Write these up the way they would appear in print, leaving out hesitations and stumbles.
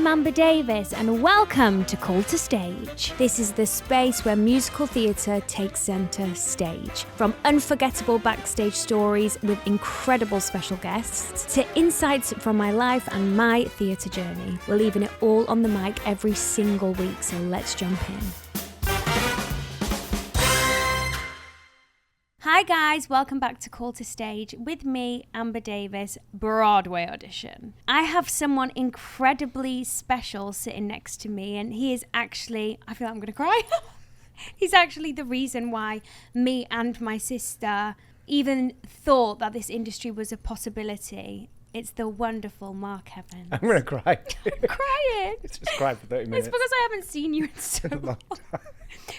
I'm Amber Davies and welcome to Call to Stage. This is the space where musical theatre takes centre stage. From unforgettable backstage stories with incredible special guests to insights from my life and my theatre journey. We're leaving it all on the mic every single week, so let's jump in. Hi guys, welcome back to Call to Stage with me, Amber Davies, Broadway Edition. I have someone incredibly special sitting next to me, and he is actually, I feel like I'm going to cry. He's actually the reason why me and my sister even thought that this industry was a possibility. It's the wonderful Mark Evans. I'm going to cry. I'm crying. It's just cry for 30 minutes. It's because I haven't seen you in so long.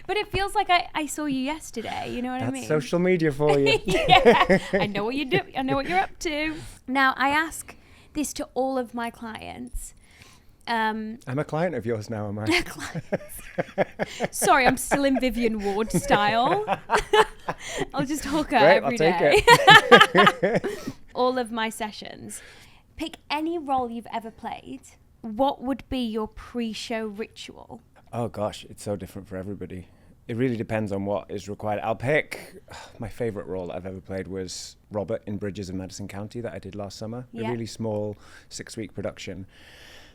But it feels like I saw you yesterday, you know what I mean? That's social media for you. Yeah, I know what you do. I know what you're up to. Now, I ask this to all of my clients. I'm a client of yours now, am I? Sorry, I'm still in Vivian Ward style. I'll just hook her Great, every I'll day. take it. All of my sessions. Pick any role you've ever played. What would be your pre-show ritual? Oh gosh, it's so different for everybody. It really depends on what is required. I'll pick, my favourite role I've ever played was Robert in Bridges of Madison County that I did last summer. Yeah. A really small 6-week production.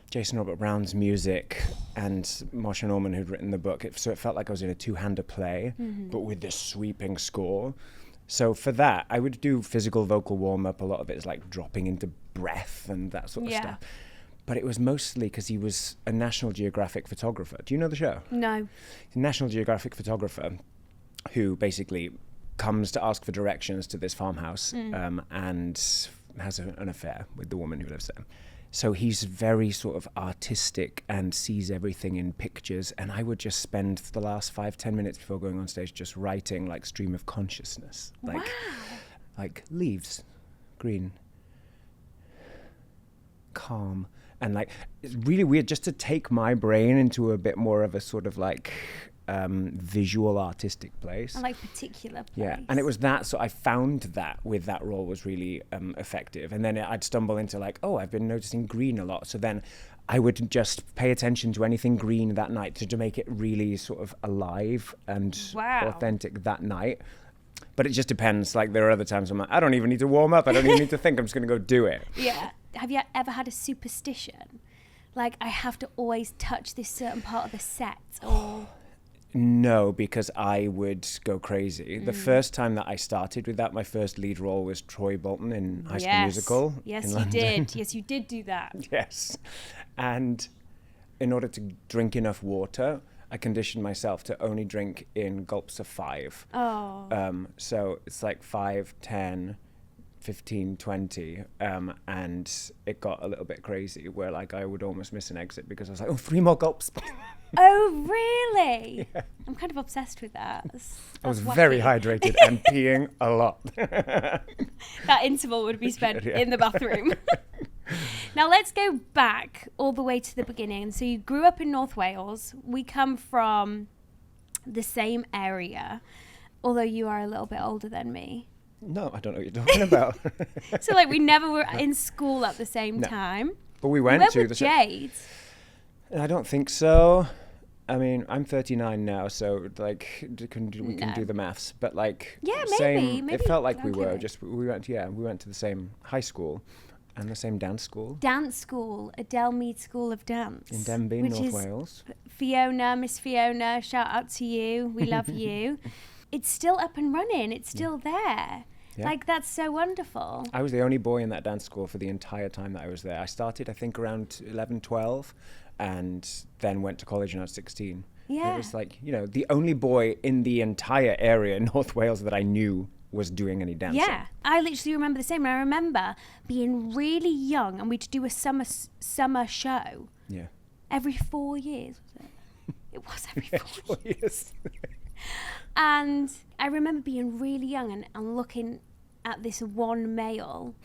Jason Robert Brown's music and Marsha Norman who'd written the book. So it felt like I was in a two-hander play, but with this sweeping score. So for that, I would do physical vocal warm-up. A lot of it is like dropping into breath and that sort of stuff. But it was mostly because he was a National Geographic photographer. Do you know the show? No. He's a National Geographic photographer who basically comes to ask for directions to this farmhouse and has an affair with the woman who lives there. So he's very sort of artistic and sees everything in pictures. And I would just spend the last 5-10 minutes before going on stage just writing like stream of consciousness. Like leaves, green, calm. And like, it's really weird just to take my brain into a bit more of a sort of like visual artistic place. I like particular place. Yeah, and it was that, so I found that with that role was really effective. And then I'd stumble into like, oh, I've been noticing green a lot. So then I would just pay attention to anything green that night to make it really sort of alive and authentic that night. But it just depends. Like there are other times I'm like, I don't even need to warm up. I don't even need to think. I'm just going to go do it. Yeah. Have you ever had a superstition? Like, I have to always touch this certain part of the set or... No, because I would go crazy. The first time that I started with that, my first lead role was Troy Bolton in High School Musical. Yes, in you London. did. Yes, you did do that. Yes. And in order to drink enough water, I conditioned myself to only drink in gulps of 5. Oh. So it's like 5, 10, 15, 20. And it got a little bit crazy where like I would almost miss an exit because I was like, oh, 3 more gulps. Oh, really? Yeah. I'm kind of obsessed with that. I was wacky. very hydrated and peeing a lot. That interval would be spent in the bathroom. Now let's go back all the way to the beginning. So you grew up in North Wales. We come from the same area, although you are a little bit older than me. No, I don't know what you're talking about. So like we never were in school at the same time. But we went to the Jade. I don't think so. I mean, I'm 39 now, so like we can do the maths. But like, maybe it felt like we went to the same high school and the same dance school. Dance school, Adele Mead School of Dance in Denbigh, North Wales. Fiona, Miss Fiona, shout out to you. We love you. It's still up and running. It's still there. Yeah. Like, that's so wonderful. I was the only boy in that dance school for the entire time that I was there. I started, I think, around 11, 12, and then went to college when I was 16. Yeah. And it was like, the only boy in the entire area in North Wales that I knew was doing any dancing. Yeah, I literally remember the same. I remember being really young, and we'd do a summer show. Yeah. Every 4 years, was it? It was every 4 years. And I remember being really young and looking at this one male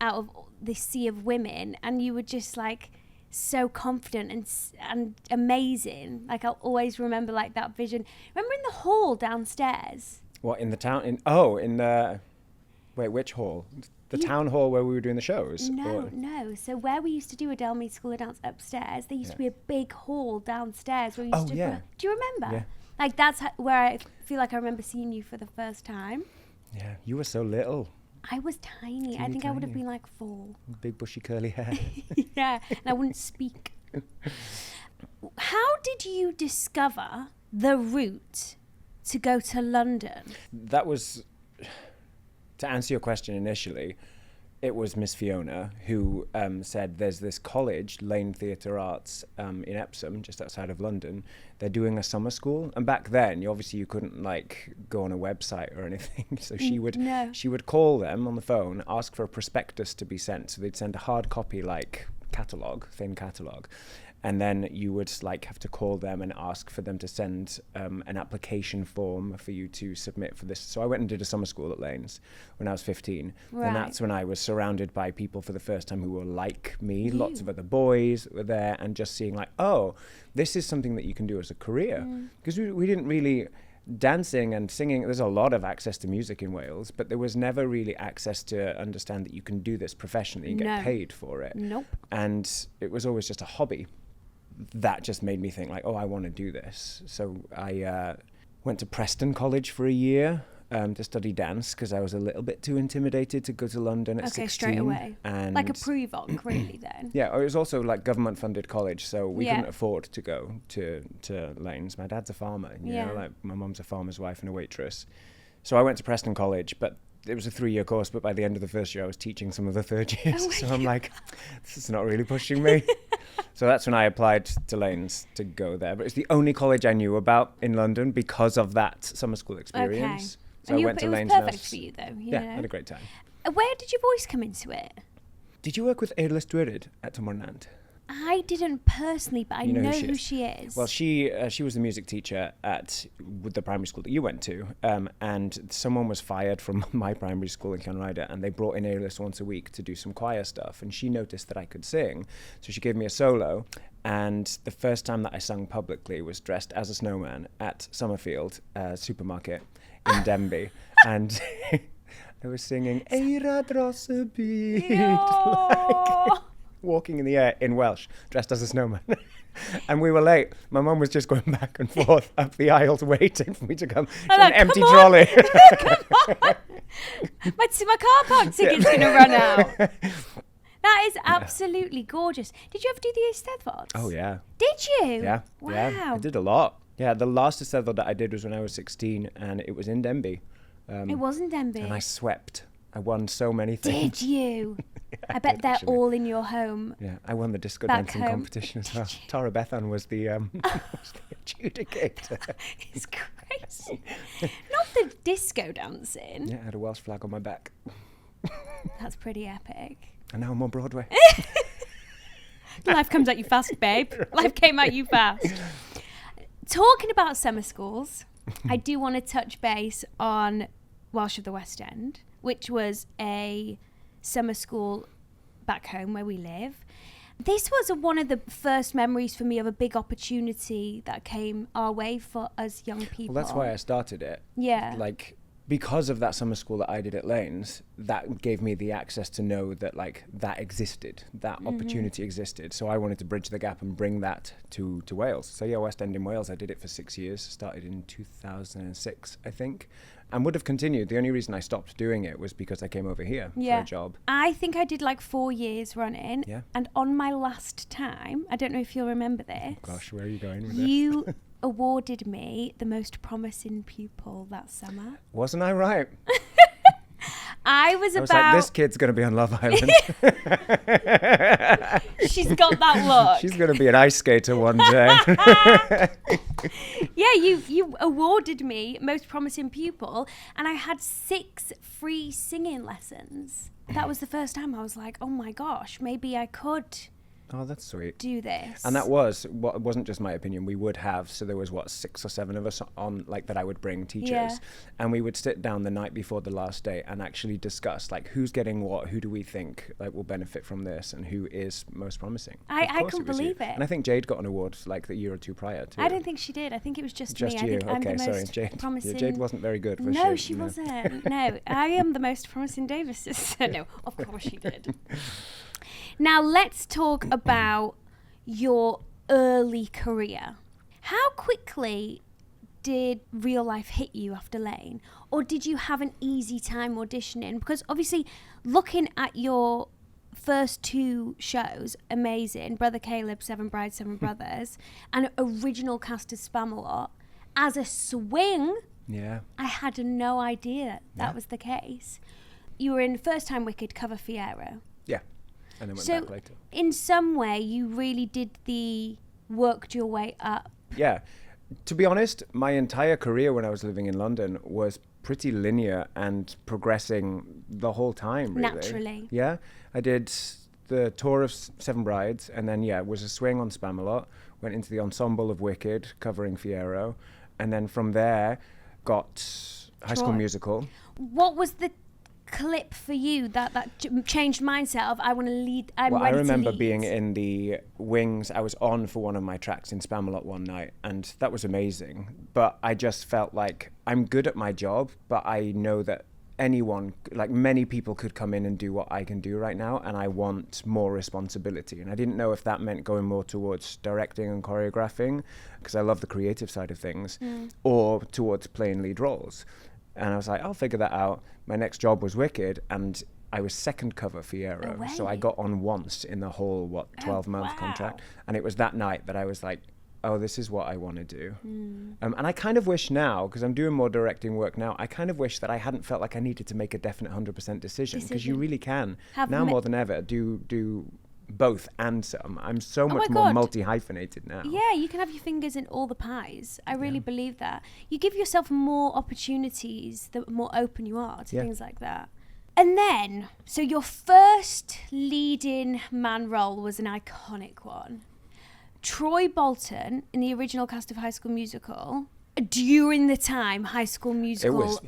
out of this sea of women, and you were just like so confident and amazing. Like I'll always remember like that vision. Remember in the hall downstairs? What, in the town? Wait, which hall? The town hall where we were doing the shows? No. So where we used to do Adele Meets School of Dance upstairs, there used to be a big hall downstairs where we used to... yeah. Do you remember? Yeah. Like, that's where I feel like I remember seeing you for the first time. Yeah, you were so little. I was tiny. I think I would have been like 4. Big bushy curly hair. Yeah, and I wouldn't speak. How did you discover the route to go to London? That was, to answer your question initially, it was Miss Fiona who said there's this college, Lane Theatre Arts, in Epsom, just outside of London. They're doing a summer school, and back then, you couldn't like go on a website or anything. So she would call them on the phone, ask for a prospectus to be sent. So they'd send a hard copy, like thin catalogue. And then you would like have to call them and ask for them to send an application form for you to submit for this. So I went and did a summer school at Lanes when I was 15. Right. And that's when I was surrounded by people for the first time who were like me, lots of other boys that were there, and just seeing like, oh, this is something that you can do as a career. Because we didn't really... Dancing and singing, there's a lot of access to music in Wales, but there was never really access to understand that you can do this professionally and get paid for it. Nope. And it was always just a hobby. That just made me think like, oh, I want to do this. So I went to Preston College for a year to study dance because I was a little bit too intimidated to go to London at 16. Okay, straight away. And like a pre-voc, really, then. Yeah, it was also like government-funded college, so we couldn't afford to go to Lanes. My dad's a farmer, you know, like my mum's a farmer's wife and a waitress. So I went to Preston College, but it was a 3-year course, but by the end of the first year, I was teaching some of the third years. So I'm like, this is not really pushing me. So that's when I applied to Lanes to go there. But it's the only college I knew about in London because of that summer school experience. Okay. So and I went to Lanes. It was perfect for you, though. Yeah, I had a great time. Where did your voice come into it? Did you work with Eilís Dwyrid at Tomornant? I didn't personally, but I know who she is. Well, she was the music teacher with the primary school that you went to, and someone was fired from my primary school in Llanrydder, and they brought in Eilís once a week to do some choir stuff, and she noticed that I could sing, so she gave me a solo, and the first time that I sung publicly was dressed as a snowman at Summerfield supermarket in Denbigh, and I was singing Eira dros y byd, like walking in the air in Welsh, dressed as a snowman. And we were late. My mum was just going back and forth up the aisles waiting for me to come. An empty trolley. Come on. My car park ticket's going to run out. That is absolutely gorgeous. Did you ever do the Eisteddfod? Oh, yeah. Did you? Yeah. Wow. Yeah, I did a lot. Yeah, the last Eisteddfod that I did was when I was 16, and it was in Denbigh. It was in Denbigh. And I swept. I won so many things. Did you? Yeah, I bet they're actually. all in your home. Yeah, I won the disco Back dancing home. competition as well. Tara Bethan was the adjudicator. It's crazy. Not the disco dancing. Yeah, I had a Welsh flag on my back. That's pretty epic. And now I'm on Broadway. Life comes at you fast, babe. Life came at you fast. Talking about summer schools, I do want to touch base on Welsh of the West End, which was a summer school back home where we live. This was one of the first memories for me of a big opportunity that came our way for us young people. Well, that's why I started it. Yeah. Like, because of that summer school that I did at Lanes, that gave me the access to know that, like, that existed, that opportunity existed. So I wanted to bridge the gap and bring that to Wales. So yeah, West End in Wales, I did it for 6 years, started in 2006, I think, and would have continued. The only reason I stopped doing it was because I came over here for a job. I think I did like 4 years running. Yeah. And on my last time, I don't know if you'll remember this. Oh gosh, where are you going with You this? awarded me the most promising pupil that summer. Wasn't I right? I was like, this kid's going to be on Love Island. She's got that look. She's going to be an ice skater one day. Yeah, you awarded me most promising pupil, and I had 6 free singing lessons. That was the first time I was like, oh my gosh, maybe I could Oh, that's sweet. do this. And that wasn't just my opinion. We would have, so there was 6 or 7 of us on, like, that I would bring teachers, and we would sit down the night before the last day and actually discuss, like, who's getting what, who do we think like will benefit from this, and who is most promising. I couldn't believe it. And I think Jade got an award like the year or two prior too. I don't think she did. I think it was just me. You. I think I'm Okay, the sorry, most Jade. promising. Yeah, Jade wasn't very good. Was no, she wasn't. No, I am the most promising Davis sister. No, of course she did. Now let's talk about your early career. How quickly did real life hit you after Lane? Or did you have an easy time auditioning? Because obviously, looking at your first 2 shows, amazing, Brother Caleb, 7 Brides, 7 Brothers, and original cast of Spamalot, as a swing, I had no idea that was the case. You were in First Time Wicked cover Fiyero. Yeah, and then went back later. In some way, you really did worked your way up. Yeah. To be honest, my entire career when I was living in London was pretty linear and progressing the whole time, really. Naturally. Yeah. I did the tour of 7 Brides, and then, was a swing on Spamalot, went into the ensemble of Wicked, covering Fiyero, and then from there got High School Musical. What was the clip for you that changed mindset of I want to lead? I remember being in the wings. I was on for one of my tracks in Spamalot one night, and that was amazing. But I just felt like I'm good at my job, but I know that anyone, like many people, could come in and do what I can do right now, and I want more responsibility. And I didn't know if that meant going more towards directing and choreographing, because I love the creative side of things, or towards playing lead roles. And I was like, I'll figure that out. My next job was Wicked, and I was second cover Fiyero. So I got on once in the whole, 12-month contract. And it was that night that I was like, oh, this is what I want to do. And I kind of wish now, because I'm doing more directing work now, I kind of wish that I hadn't felt like I needed to make a definite 100% decision, because you really can, now more than ever, do both and some. I'm so much more multi-hyphenated now. Yeah, you can have your fingers in all the pies. I really believe that. You give yourself more opportunities, the more open you are to things like that. And then, so your first leading man role was an iconic one. Troy Bolton in the original cast of High School Musical. During the time High School Musical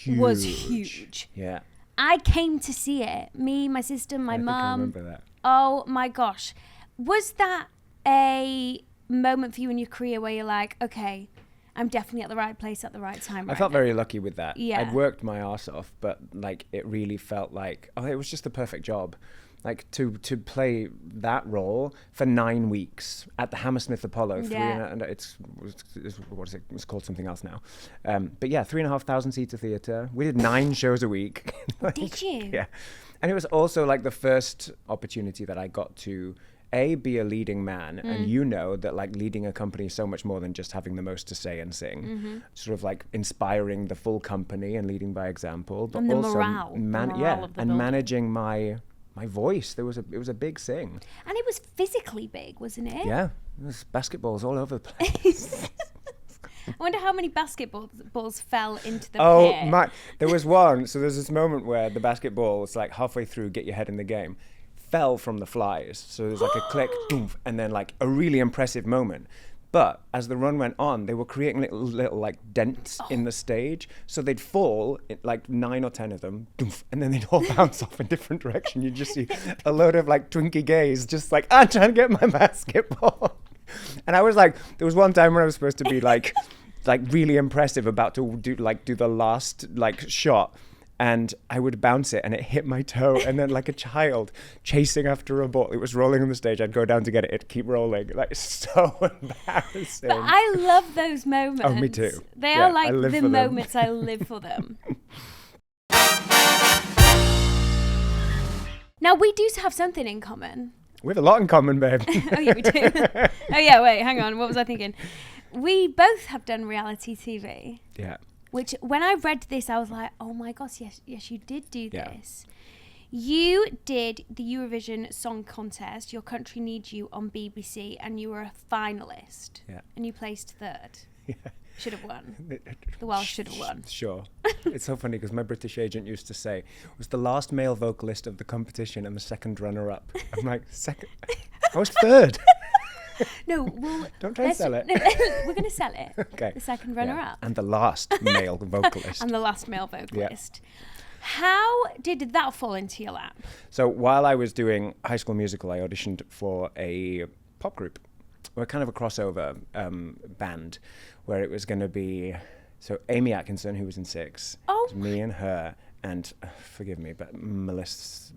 was huge. Yeah. I came to see it. Me, my sister, my mum. I remember that. Oh my gosh. Was that a moment for you in your career where you're like, okay, I'm definitely at the right place at the right time? I felt very lucky with that. Yeah. I'd worked my arse off, but like it really felt like, it was just the perfect job. Like to play that role for 9 weeks at the Hammersmith Apollo. And it's what is it? It's called something else now. But 3,500 seater theatre. We did 9 shows a week. Did you? Yeah. And it was also like the first opportunity that I got to be a leading man, and that like leading a company is so much more than just having the most to say and sing. Sort of like inspiring the full company and leading by example, but and the also morale of the building. Managing my voice. It was a big thing. And it was physically big, wasn't it? Yeah. There was basketballs all over the place. I wonder how many basketballs fell into the pit. There was one. So there's this moment where the basketball was like halfway through, get your head in the game, fell from the flies. So there's like a click, doof, and then like a really impressive moment. But as the run went on, they were creating little like dents in the stage. So they'd fall, like 9 or 10 of them, doof, and then they'd all bounce off in different direction. You'd just see a load of like twinkie gays just like, I'm trying to get my basketball. And I was like, there was one time when I was supposed to be like really impressive, about to do the last like shot. And I would bounce it and it hit my toe. And then like a child chasing after a ball, it was rolling on the stage. I'd go down to get it. It'd keep rolling. Like, it's so embarrassing. But I love those moments. Oh, me too. They are like the moments I live for them. Now, we do have something in common. We have a lot in common, babe. Oh, yeah, we do. Oh, yeah, wait, hang on. What was I thinking? We both have done reality TV. Yeah. Which, when I read this, I was like, oh my gosh, yes, you did do this. You did the Eurovision Song Contest, Your Country Needs You, on BBC, and you were a finalist. Yeah. And you placed 3rd. Yeah. Should have won. The Welsh should have won. Sure. It's so funny because my British agent used to say, was the last male vocalist of the competition and the second runner-up. I'm like, second? I was third. No, well... Don't try and sell it. We're going to sell it. Okay. The second runner-up. And the last male vocalist. And the last male vocalist. Yeah. How did that fall into your lap? So while I was doing High School Musical, I auditioned for a pop group. We're kind of a crossover band where it was going to be... So Amy Atkinson, who was in Six, was me and her, and forgive me, but Melissa,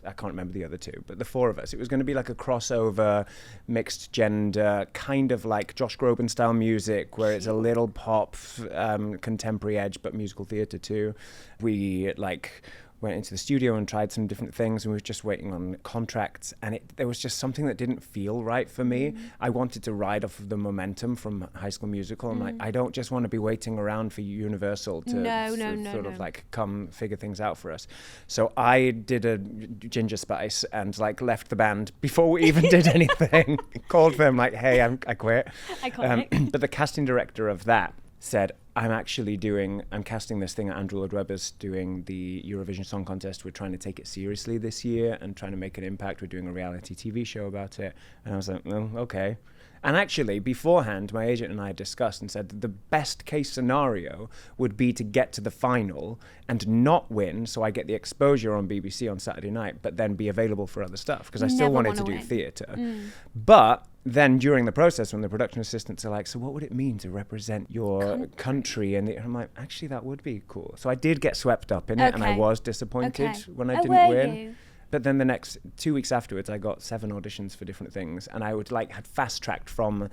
I can't remember the other two, but the four of us. It was going to be like a crossover, mixed gender, kind of like Josh Groban style music, where it's a little pop, contemporary edge, but musical theatre too. We went into the studio and tried some different things, and we were just waiting on contracts, and there was just something that didn't feel right for me. I wanted to ride off of the momentum from High School Musical. I'm like, I don't just want to be waiting around for Universal to like come figure things out for us. So I did a Ginger Spice and like left the band before we even did anything. Called them like, hey, I quit. But the casting director of that said, I'm casting this thing at Andrew Lloyd Webber's doing the Eurovision Song Contest. We're trying to take it seriously this year and trying to make an impact. We're doing a reality TV show about it. And I was like, oh, okay. And actually, beforehand, my agent and I discussed and said that the best case scenario would be to get to the final and not win, so I get the exposure on BBC on Saturday night, but then be available for other stuff, because I still wanted to do theatre. But then during the process, when the production assistants are like, so what would it mean to represent your country? And I'm like, actually, that would be cool. So I did get swept up in it, and I was disappointed when I didn't win. You? But then the next 2 weeks afterwards, I got 7 auditions for different things. And I had fast-tracked from,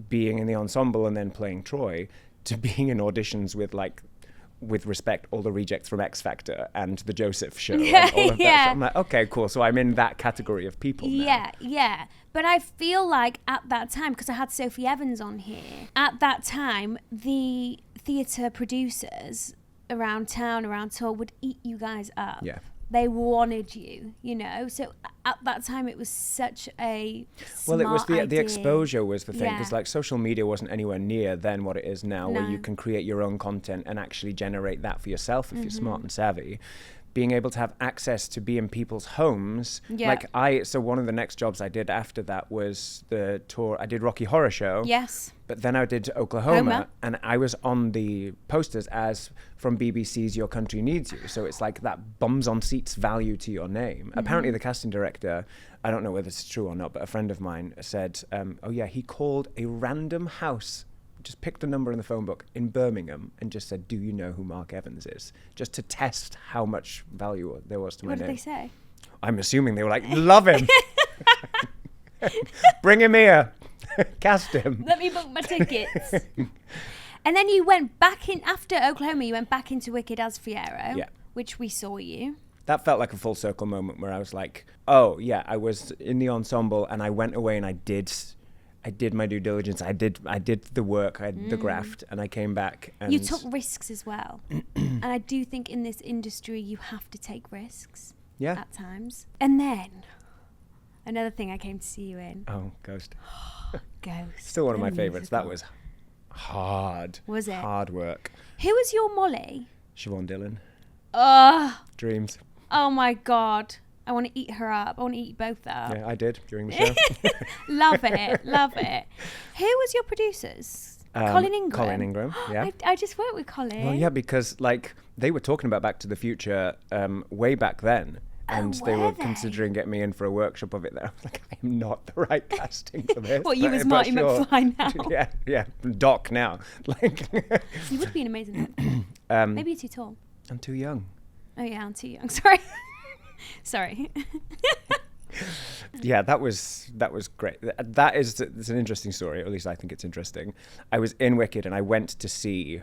being in the ensemble and then playing Troy to being in auditions with respect, all the rejects from X Factor and the Joseph Show and all of that. So I'm like, okay, cool. So I'm in that category of people now. Yeah. But I feel like at that time, because I had Sophie Evans on here, at that time, the theatre producers around town, around tour, would eat you guys up. Yeah. They wanted you, So at that time, it was such a smart it was the idea. exposure was the thing, because social media wasn't anywhere near then what it is now, where you can create your own content and actually generate that for yourself if you're smart and savvy. Being able to have access to be in people's homes. Yeah. So one of the next jobs I did after that was the tour. I did Rocky Horror Show. Yes. But then I did Oklahoma, and I was on the posters as from BBC's Your Country Needs You. So it's like that bums on seats value to your name. Apparently the casting director, I don't know whether it's true or not, but a friend of mine said, he called a random house, just picked a number in the phone book in Birmingham and just said, do you know who Mark Evans is? Just to test how much value there was to my name. What did they say? I'm assuming they were like, love him. Bring him here. Cast him. Let me book my tickets. And then you went back in, after Oklahoma, you went back into Wicked as Fiyero, which we saw you. That felt like a full circle moment where I was like, oh yeah, I was in the ensemble and I went away and I did my due diligence. I did the work, I did the graft, and I came back. And you took risks as well. And I do think in this industry you have to take risks at times. And then another thing I came to see you in. Oh, Ghost. Ghost. Still one of my favourites. That was hard. Was it? Hard work. Who was your Molly? Siobhan Dillon. Dreams. Oh my God. I want to eat her up. I want to eat both up. Yeah, I did during the show. Love it. Who was your producers? Colin Ingram. Colin Ingram, yeah. I just worked with Colin. Well, yeah, because they were talking about Back to the Future way back then. And they were considering getting me in for a workshop of it there. I was like, I am not the right casting for this. What, you was Marty McFly now? Yeah, Doc now. You would be an amazing actor. Maybe you're too tall. I'm too young. Oh yeah, I'm too young. Sorry. Yeah, that was great. It's an interesting story, or at least I think it's interesting. I was in Wicked and I went to see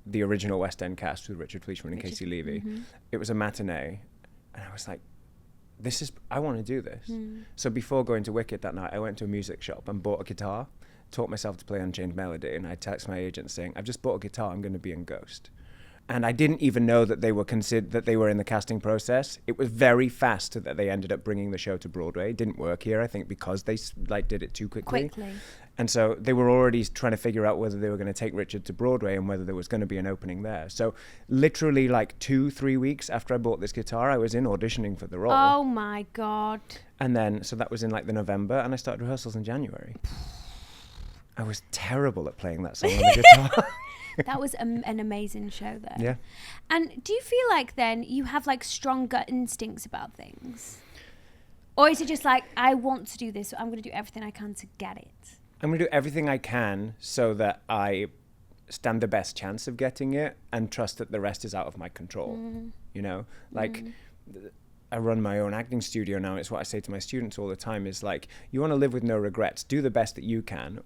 the original West End cast with Richard Fleeshman and Casey Levy. It was a matinee. And I was like, I want to do this. So before going to Wicked that night, I went to a music shop and bought a guitar, taught myself to play Unchained Melody, and I texted my agent saying, I've just bought a guitar, I'm going to be in Ghost. And I didn't even know that they were in the casting process. It was very fast that they ended up bringing the show to Broadway. It didn't work here, I think, because they did it too quickly. And so they were already trying to figure out whether they were going to take Richard to Broadway and whether there was going to be an opening there. So literally like 2-3 weeks after I bought this guitar, I was in auditioning for the role. Oh my God. And then, so that was in like the November, and I started rehearsals in January. I was terrible at playing that song on the guitar. That was an amazing show though. Yeah. And do you feel like then you have like strong gut instincts about things? Or is it just like, I want to do this, so I'm going to do everything I can to get it? I'm going to do everything I can so that I stand the best chance of getting it and trust that the rest is out of my control. You know, like I run my own acting studio now. And it's what I say to my students all the time is like, you want to live with no regrets, do the best that you can,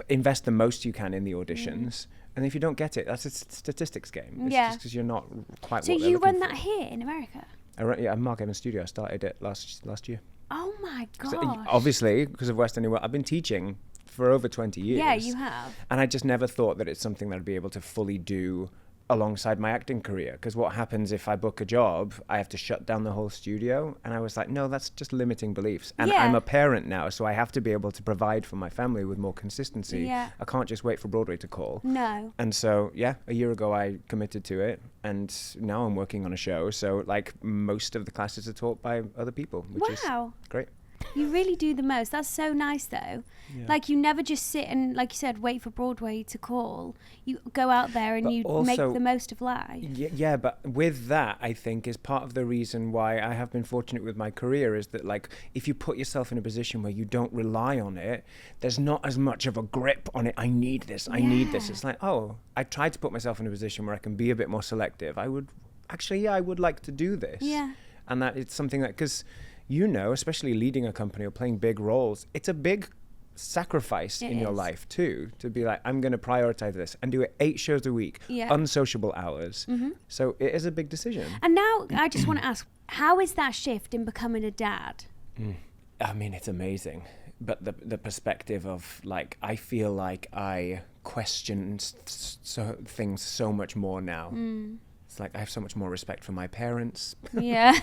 invest the most you can in the auditions. And if you don't get it, that's a statistics game. It's just because you're not quite so what they're you looking run for. that here in America? I'm Mark Evans Studio. I started it last year. Oh my gosh. So, obviously, because of West End, I've been teaching for over 20 years. Yeah, you have. And I just never thought that it's something that I'd be able to fully do alongside my acting career. Because what happens if I book a job, I have to shut down the whole studio. And I was like, no, that's just limiting beliefs. And I'm a parent now, so I have to be able to provide for my family with more consistency. Yeah. I can't just wait for Broadway to call. No. And so, a year ago I committed to it. And now I'm working on a show. So like most of the classes are taught by other people, which is great. You really do the most. That's so nice though. Yeah. Like you never just sit and, like you said, wait for Broadway to call. You go out there and but you also, make the most of life. Yeah, but with that, I think is part of the reason why I have been fortunate with my career is that like if you put yourself in a position where you don't rely on it, there's not as much of a grip on it. I need this. I need this. It's like, oh, I tried to put myself in a position where I can be a bit more selective. I would like to do this. Yeah. And that it's something that, because you know, especially leading a company or playing big roles, it's a big sacrifice in your life too, to be like, I'm going to prioritize this and do it 8 shows a week, unsociable hours. So it is a big decision. And now I just want to ask, how is that shift in becoming a dad? I mean, it's amazing. But the perspective of like, I feel like I question things so much more now. It's like I have so much more respect for my parents. Yeah.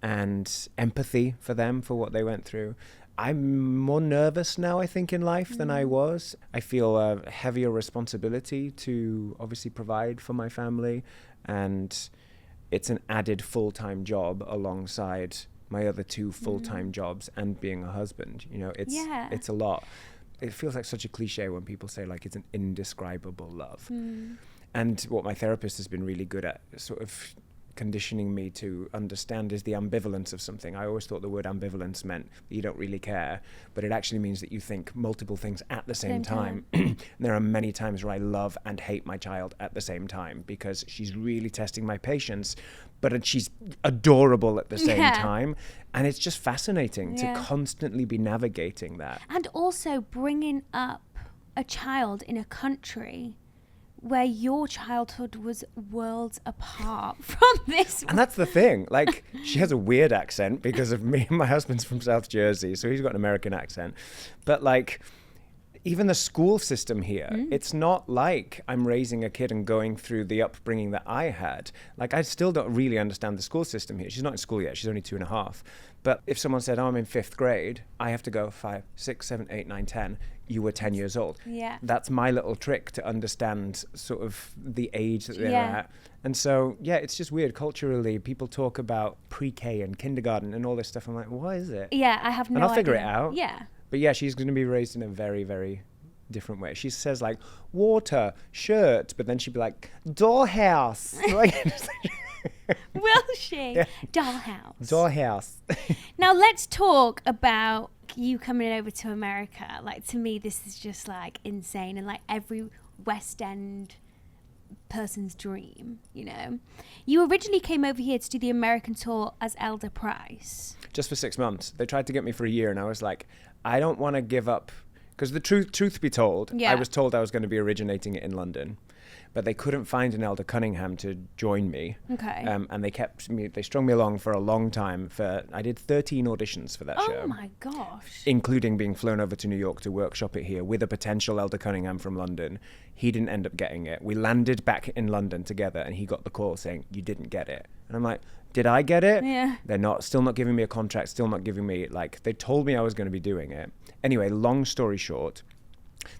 And empathy for them, for what they went through. I'm more nervous now, I think, in life than I was. I feel a heavier responsibility to obviously provide for my family. And it's an added full-time job alongside my other 2 full-time jobs and being a husband. You know, it's a lot. It feels like such a cliche when people say like it's an indescribable love. And what my therapist has been really good at sort of conditioning me to understand is the ambivalence of something. I always thought the word ambivalence meant you don't really care, but it actually means that you think multiple things at the same time. And there are many times where I love and hate my child at the same time because she's really testing my patience, but she's adorable at the same time. And it's just fascinating to constantly be navigating that. And also bringing up a child in a country where your childhood was worlds apart from this. And that's the thing. Like, she has a weird accent because of me. My husband's from South Jersey, so he's got an American accent. But, like, even the school system here, it's not like I'm raising a kid and going through the upbringing that I had. Like, I still don't really understand the school system here. She's not in school yet. She's only 2.5. But if someone said, oh, I'm in 5th grade, I have to go 5, 6, 7, 8, 9, 10. You were 10 years old. Yeah. That's my little trick to understand sort of the age that they're at. And so, it's just weird. Culturally, people talk about pre-K and kindergarten and all this stuff. I'm like, what is it? Yeah, I have no idea. And I'll figure it out. Yeah. But she's going to be raised in a very, very different way. She says like water, shirt, but then she'd be like dollhouse. Will she? Yeah. Dollhouse. Now let's talk about you coming over to America. Like, to me, this is just like insane and like every West End person's dream, you know. You originally came over here to do the American tour as Elder Price. Just for 6 months. They tried to get me for a year and I was like, I don't want to give up. Because the truth be told, I was told I was going to be originating it in London. But they couldn't find an Elder Cunningham to join me. Okay. And they strung me along for a long time. I did 13 auditions for that show. Oh my gosh. Including being flown over to New York to workshop it here with a potential Elder Cunningham from London. He didn't end up getting it. We landed back in London together and he got the call saying, you didn't get it. And I'm like, did I get it? Yeah. They're still not giving me a contract, still not giving me, they told me I was going to be doing it. Anyway, long story short,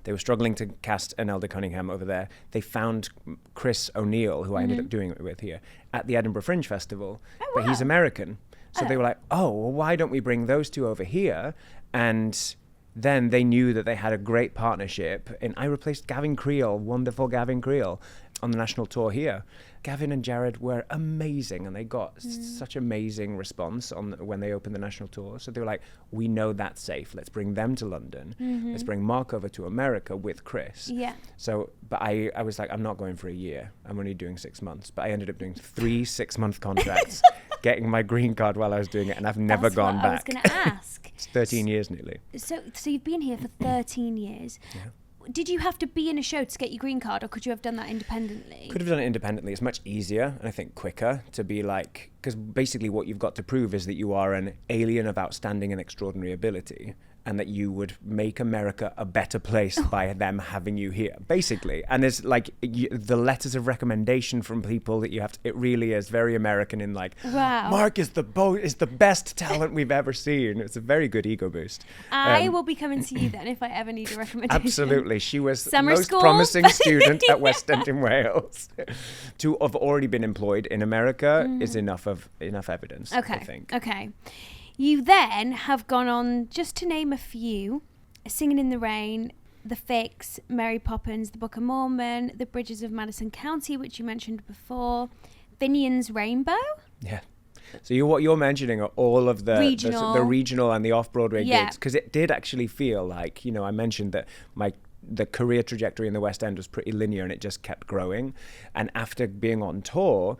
They were struggling to cast an Elder Cunningham over there. They found Chris O'Neill, who I ended up doing it with here, at the Edinburgh Fringe Festival. Oh, but he's American. So they were like, oh, well, why don't we bring those two over here? And then they knew that they had a great partnership. And I replaced Gavin Creel, wonderful Gavin Creel, on the national tour here. Gavin and Jared were amazing, and they got such amazing response when they opened the national tour. So they were like, we know that's safe. Let's bring them to London. Let's bring Mark over to America with Chris. Yeah. So, but I was like, I'm not going for a year. I'm only doing 6 months. But I ended up doing 3 6-month contracts, getting my green card while I was doing it, and I've never gone back. I was going to ask. It's 13 years nearly. So you've been here for 13 years. Yeah. Did you have to be in a show to get your green card, or could you have done that independently? Could have done it independently. It's much easier and I think quicker to be like, because basically what you've got to prove is that you are an alien of outstanding and extraordinary ability, and that you would make America a better place by them having you here, basically. And there's like the letters of recommendation from people that you have to, it really is very American in like, wow. Mark is the best talent we've ever seen. It's a very good ego boost. I will be coming to you then if I ever need a recommendation. Absolutely. She was the Summer most school? promising student at West End in Wales. To have already been employed in America is enough evidence, I think. Okay. You then have gone on, just to name a few, Singing in the Rain, The Fix, Mary Poppins, The Book of Mormon, The Bridges of Madison County, which you mentioned before, Finian's Rainbow. Yeah. So what you're mentioning are all of the regional and the off-Broadway gigs, because it did actually feel like, I mentioned that the career trajectory in the West End was pretty linear and it just kept growing. And after being on tour,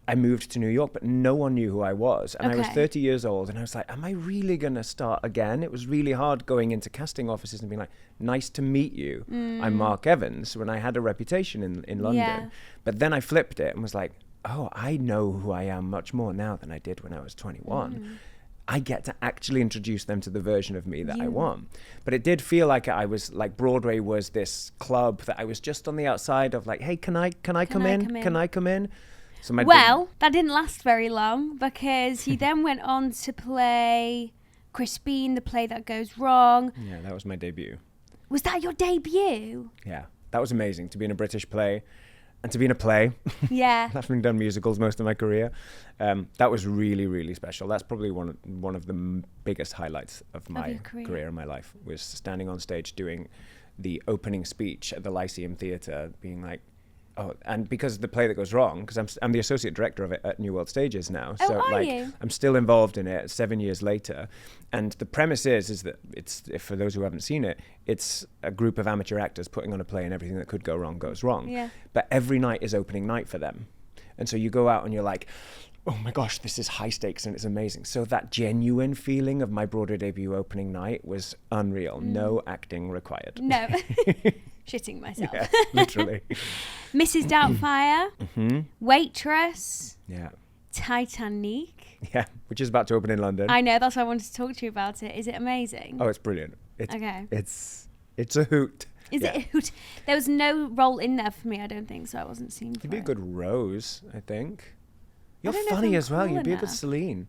I moved to New York, but no one knew who I was. And I was 30 years old, and I was like, am I really going to start again? It was really hard going into casting offices and being like, nice to meet you. I'm Mark Evans, when I had a reputation in London. Yeah. But then I flipped it and was like, oh, I know who I am much more now than I did when I was 21. I get to actually introduce them to the version of me that I want. But it did feel like I was like, Broadway was this club that I was just on the outside of, like, hey, can I come in? Can I come in? So that didn't last very long, because he then went on to play Crispine, The Play That Goes Wrong. Yeah, that was my debut. Was that your debut? Yeah, that was amazing, to be in a British play and to be in a play. Yeah. Having done musicals most of my career. That was really, really special. That's probably one of the biggest highlights of my career and my life, was standing on stage doing the opening speech at the Lyceum Theatre, being like, oh, and because The Play That Goes Wrong, because I'm the associate director of it at New World Stages now. Oh, so are you? I'm still involved in it 7 years later. And the premise is that it's, for those who haven't seen it, it's a group of amateur actors putting on a play, and everything that could go wrong goes wrong. Yeah. But every night is opening night for them. And so you go out and you're like, oh my gosh, this is high stakes and it's amazing. So that genuine feeling of my Broadway debut opening night was unreal. No acting required. No. Shitting myself. Yeah, literally. Mrs Doubtfire, Waitress, Titanique. Yeah, which is about to open in London. I know, that's why I wanted to talk to you about it. Is it amazing? Oh, it's brilliant. It's a hoot. Is it a hoot? There was no role in there for me, I don't think, so I wasn't seen for it. You'd be a good Rose, I think. You're funny as well. You'd be a good Celine.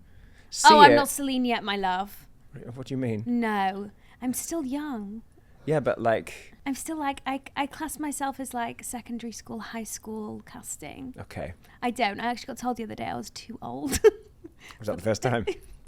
I'm not Celine yet, my love. What do you mean? No, I'm still young. Yeah, but like... I'm still like, I class myself as like secondary school, high school casting. Okay. I don't. I actually got told the other day I was too old. Was that the first time?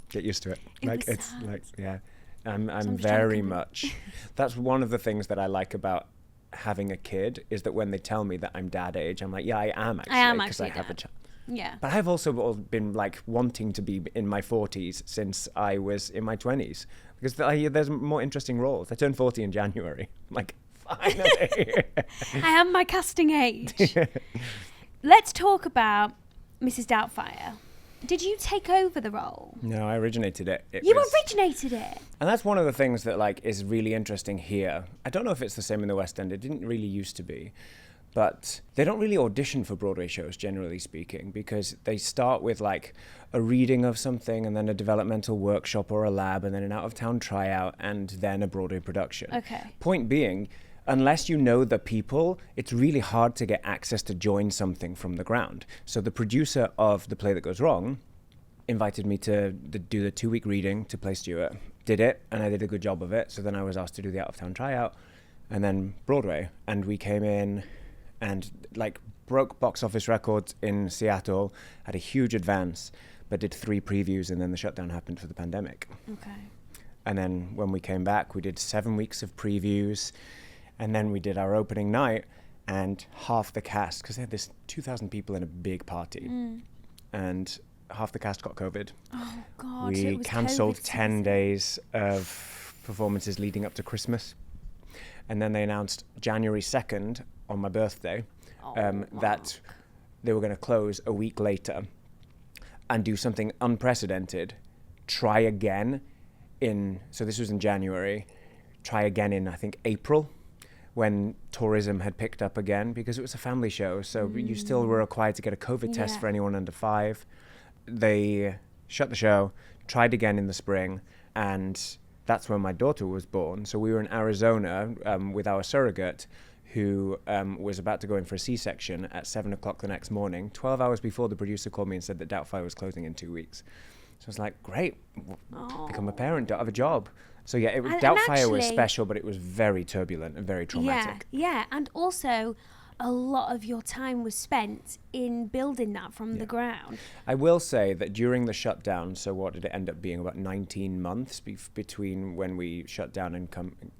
Get used to it. It's sad. Like, yeah. I'm very much... That's one of the things that I like about having a kid, is that when they tell me that I'm dad age, I'm like, yeah, I am actually. Because I have a child. Yeah. But I've also been like wanting to be in my 40s since I was in my 20s, because there's more interesting roles. I turned 40 in January. I'm like, finally. I am my casting age. Let's talk about Mrs Doubtfire. Did you take over the role? No, I originated it. Originated it? And that's one of the things that like is really interesting here. I don't know if it's the same in the West End. It didn't really used to be. But they don't really audition for Broadway shows, generally speaking, because they start with like a reading of something, and then a developmental workshop or a lab, and then an out-of-town tryout, and then a Broadway production. Okay. Point being, unless you know the people, it's really hard to get access to join something from the ground. So the producer of The Play That Goes Wrong invited me to do the 2-week reading to play Stuart. Did it, and I did a good job of it. So then I was asked to do the out-of-town tryout. and then Broadway. And we came in and like broke box office records in Seattle, had a huge advance, but did 3 previews, and then the shutdown happened for the pandemic. Okay. And then when we came back, we did 7 weeks of previews, and then we did our opening night, and half the cast, because they had this 2,000 people in a big party, and half the cast got COVID. Oh, God. We cancelled 10 days of performances leading up to Christmas. And then they announced January 2nd, on my birthday, that they were going to close a week later and do something unprecedented. Try again so this was in January, try again in, I think, April, when tourism had picked up again, because it was a family show. So you still were required to get a COVID test for anyone under 5. They shut the show, tried again in the spring, and that's when my daughter was born. So we were in Arizona with our surrogate, who was about to go in for a C-section at 7 o'clock the next morning. 12 hours before, the producer called me and said that Doubtfire was closing in 2 weeks. So I was like, great, become a parent, don't have a job. So yeah, Doubtfire was special, but it was very turbulent and very traumatic. Yeah, and also a lot of your time was spent in building that from the ground. I will say that during the shutdown, so what did it end up being, about 19 months between when we shut down and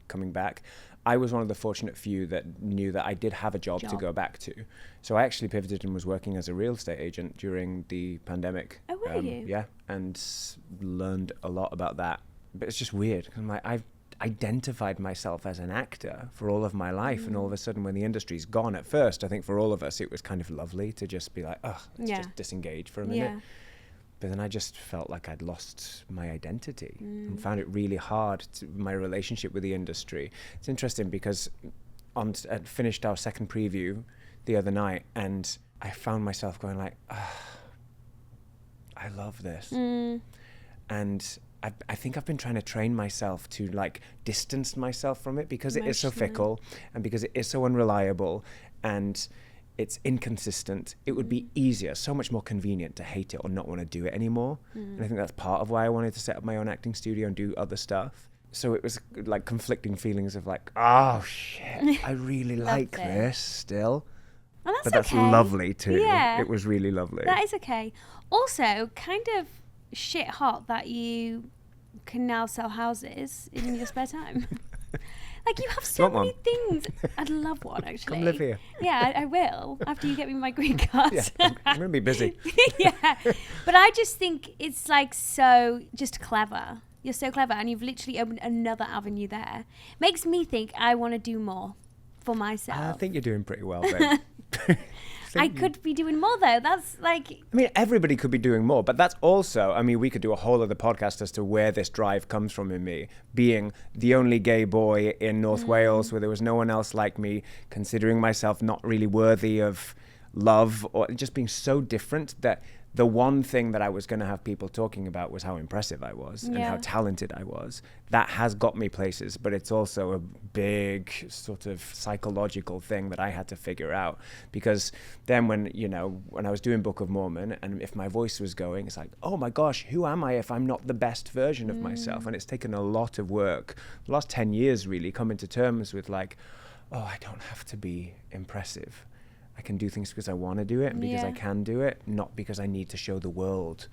coming back, I was one of the fortunate few that knew that I did have a job to go back to. So I actually pivoted and was working as a real estate agent during the pandemic. Oh, were you? Yeah, and learned a lot about that. But it's just weird, because I've identified myself as an actor for all of my life, and all of a sudden when the industry's gone, at first I think for all of us it was kind of lovely to just be like, let's just disengage for a minute. But then I just felt like I'd lost my identity and found it really hard my relationship with the industry. It's interesting because I finished our second preview the other night, and I found myself going like, I love this. And I think I've been trying to train myself to like distance myself from it, because it is so fickle and because it is so unreliable and it's inconsistent. It would be easier, so much more convenient to hate it or not want to do it anymore. And I think that's part of why I wanted to set up my own acting studio and do other stuff. So it was like conflicting feelings of like, oh shit, I really like this still. And but that's lovely too. It was really lovely. That is okay. Also, kind of shit hot that you can now sell houses in your spare time. Like, you have so many things. I'd love one, actually. Come live here. Yeah, I will, after you get me my green card. Yeah, I'm going to be busy. Yeah. But I just think it's like so just clever. You're so clever, and you've literally opened another avenue there. Makes me think I want to do more for myself. I think you're doing pretty well, babe. I could be doing more, though. That's like... I mean, everybody could be doing more, but that's also... I mean, we could do a whole other podcast as to where this drive comes from in me. Being the only gay boy in North Wales, where there was no one else like me, considering myself not really worthy of love, or just being so different that the one thing that I was going to have people talking about was how impressive I was and how talented I was. That has got me places, but it's also a big sort of psychological thing that I had to figure out. Because then when I was doing Book of Mormon, and if my voice was going, it's like, oh my gosh, who am I if I'm not the best version of myself? And it's taken a lot of work, the last 10 years really, coming to terms with like, oh, I don't have to be impressive. I can do things because I want to do it and because I can do it, not because I need to show the world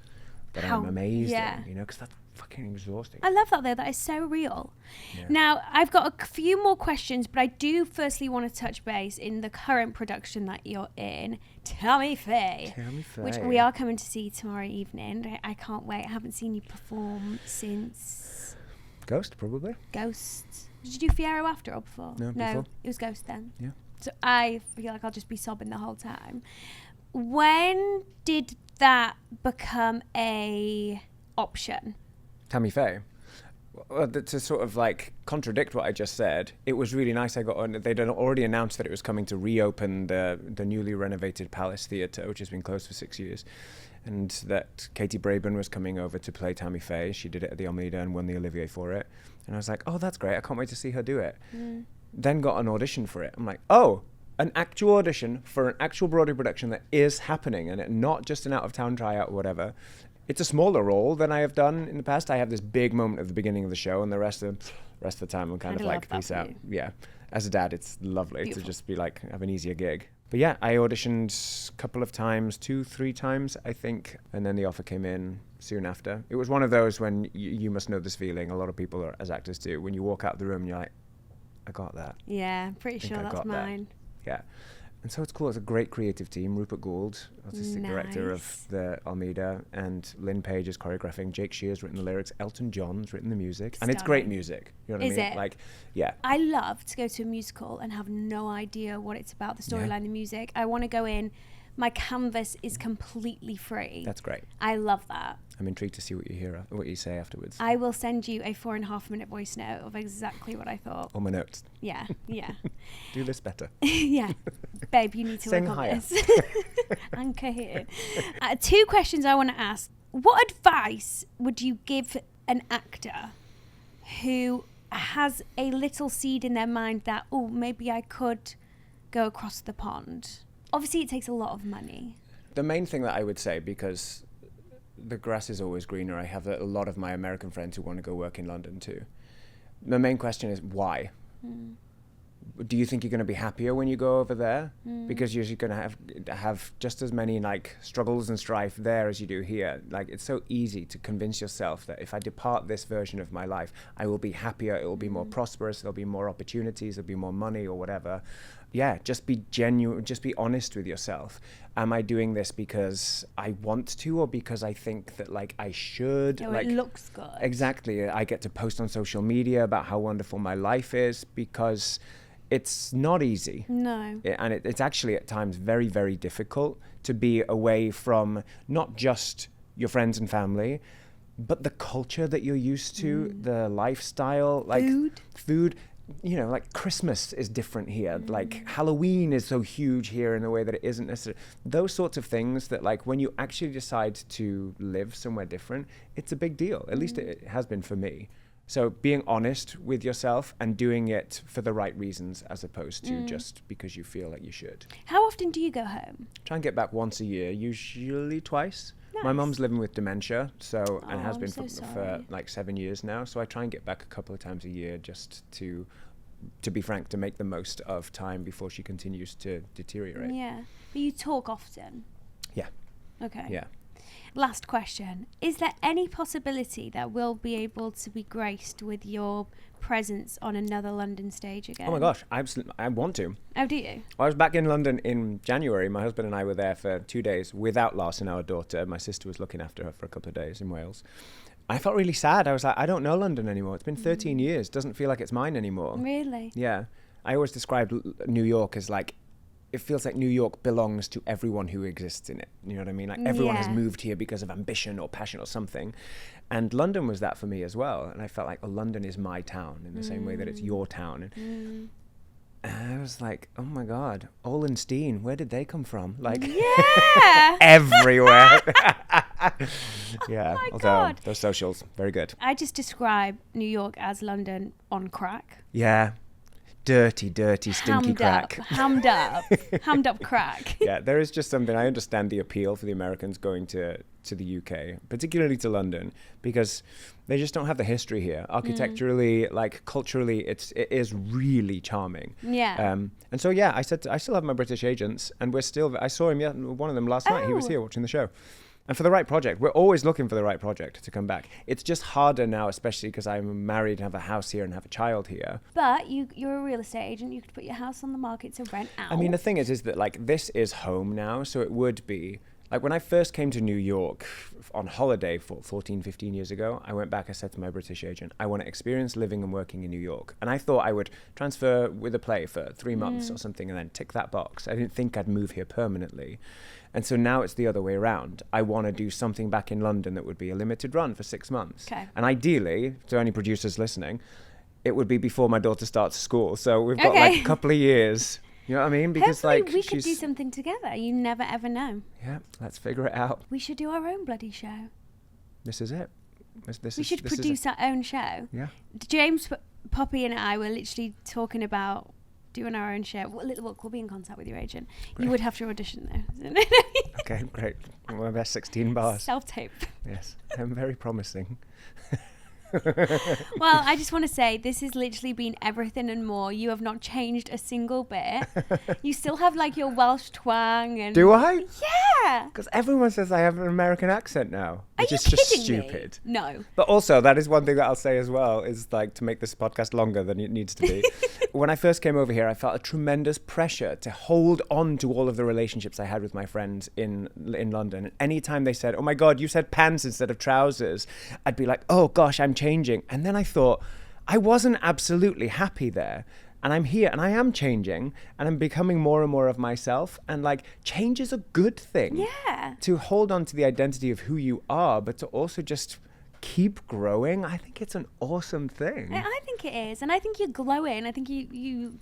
that I'm amazing, because that's fucking exhausting. I love that, though. That is so real. Yeah. Now, I've got a few more questions, but I do firstly want to touch base in the current production that you're in, Tammy Faye. Which we are coming to see tomorrow evening. I can't wait. I haven't seen you perform since... Ghost, probably. Ghost. Did you do Fiyero after or before? No, before. It was Ghost then. Yeah. So I feel like I'll just be sobbing the whole time. When did that become a option? Tammy Faye. Well, to sort of like contradict what I just said, it was really nice. I got on. They'd already announced that it was coming to reopen the newly renovated Palace Theatre, which has been closed for 6 years, and that Katie Braben was coming over to play Tammy Faye. She did it at the Almeida and won the Olivier for it. And I was like, oh, that's great. I can't wait to see her do it. Then got an audition for it. I'm like, oh, an actual audition for an actual Broadway production that is happening, and not just an out-of-town tryout or whatever. It's a smaller role than I have done in the past. I have this big moment at the beginning of the show, and the rest of the time I'm kind of like, peace out. Yeah. as a dad, it's lovely Beautiful. to just be like, have an easier gig. But yeah, I auditioned a couple of times, 2-3 times, I think. And then the offer came in soon after. It was one of those when you must know this feeling. A lot of people are, as actors do. When you walk out the room, you're like, I got that. Yeah, pretty sure that's mine. Yeah. And so it's cool. It's a great creative team. Rupert Gould, artistic director of the Almeida, and Lynn Page is choreographing. Jake Shear's written the lyrics. Elton John's written the music. Stunning. And it's great music. You know what I mean? Is it? Like, yeah. I love to go to a musical and have no idea what it's about, the storyline, the music. I want to go in. My canvas is completely free. That's great. I love that. I'm intrigued to see what you say afterwards. I will send you a 4.5-minute voice note of exactly what I thought. All my notes. Yeah. Do this better. Yeah. Babe, you need to Sing work on higher. this. Anchor here. 2 questions I want to ask. What advice would you give an actor who has a little seed in their mind that, oh, maybe I could go across the pond? Obviously, it takes a lot of money. The main thing that I would say, because the grass is always greener, I have a lot of my American friends who want to go work in London too. The main question is why? Do you think you're going to be happier when you go over there? Because you're going to have just as many like struggles and strife there as you do here. Like, it's so easy to convince yourself that if I depart this version of my life, I will be happier, it will be more prosperous, there'll be more opportunities, there'll be more money or whatever. Yeah, just be genuine, just be honest with yourself. Am I doing this because I want to, or because I think that like I should? Oh, like, it looks good. Exactly. I get to post on social media about how wonderful my life is, because it's not easy. No. And it's actually at times very, very difficult to be away from not just your friends and family, but the culture that you're used to, the lifestyle, like food. You know, like Christmas is different here. Like Halloween is so huge here in a way that it isn't necessarily. Those sorts of things that, like, when you actually decide to live somewhere different, it's a big deal. At least it has been for me. So being honest with yourself and doing it for the right reasons, as opposed to just because you feel like you should. How often do you go home? Try and get back once a year, usually twice. Nice. My mum's living with dementia, and has been I'm for like 7 years now. So I try and get back a couple of times a year, just to be frank, to make the most of time before she continues to deteriorate. Yeah. But you talk often? Yeah. Okay. Yeah. Last question. Is there any possibility that we'll be able to be graced with your presence on another London stage again? Oh my gosh, I want to. Oh, do you? I was back in London in January. My husband and I were there for 2 days without Larson, our daughter. My sister was looking after her for a couple of days in Wales. I felt really sad. I was like, I don't know London anymore. It's been 13 years. Doesn't feel like it's mine anymore. Really? Yeah. I always described New York as like, it feels like New York belongs to everyone who exists in it. You know what I mean? Like everyone has moved here because of ambition or passion or something. And London was that for me as well. And I felt like, oh, London is my town in the same way that it's your town. And I was like, oh my God, Olenstein, where did they come from? Like, everywhere. Yeah, Oh God. Those socials, very good. I just describe New York as London on crack. Yeah. Dirty, stinky crack. Hammed up crack. Yeah, there is just something. I understand the appeal for the Americans going to the UK, particularly to London, because they just don't have the history here. Architecturally, like culturally, it is really charming. Yeah. And so, yeah, I still have my British agents, and I saw him, one of them last night. He was here watching the show. And for the right project, we're always looking for the right project to come back. It's just harder now, especially because I'm married and have a house here and have a child here. But you're a real estate agent. You could put your house on the market to rent out. I mean, the thing is that like this is home now, so it would be like when I first came to New York on holiday 14, 15 years ago, I went back, I said to my British agent, I want to experience living and working in New York. And I thought I would transfer with a play for 3 months or something and then tick that box. I didn't think I'd move here permanently. And so now it's the other way around. I want to do something back in London that would be a limited run for 6 months. Okay. And ideally, to any producers listening, it would be before my daughter starts school. So we've got like a couple of years. You know what I mean? Because hopefully like we could do something together. You never ever know. Yeah, let's figure it out. We should do our own bloody show. This is it. We should produce our own show. Yeah. James, Poppy and I were literally talking about doing our own show. We'll be in contact with your agent. Great. You would have to audition though. Okay, great. My best 16 bars. Self-tape. Yes, I'm very promising. Well, I just want to say this has literally been everything and more. You have not changed a single bit. You still have like your Welsh twang and... Do I? Yeah. Because everyone says I have an American accent now, which is just stupid. Me? No. But also, that is one thing that I'll say as well, is like to make this podcast longer than it needs to be. When I first came over here, I felt a tremendous pressure to hold on to all of the relationships I had with my friends in London. And anytime they said, oh my God, you said pants instead of trousers, I'd be like, oh gosh, I'm changing. And then I thought, I wasn't absolutely happy there. And I'm here and I am changing and I'm becoming more and more of myself. And like, change is a good thing. Yeah. To hold on to the identity of who you are, but to also just keep growing. I think it's an awesome thing. I think it is. And I think you're glowing. I think you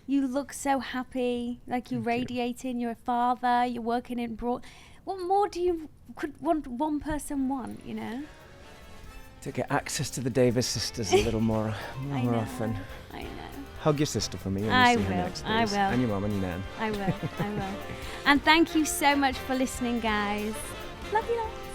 look so happy, like you're radiating. You're a father, you're working in What more could one person want, you know? To get access to the Davies sisters a little more often. I know. Hug your sister for me when I you see will, her next, please. I will. And your mum and your nan. I will. And thank you so much for listening, guys. Love you all.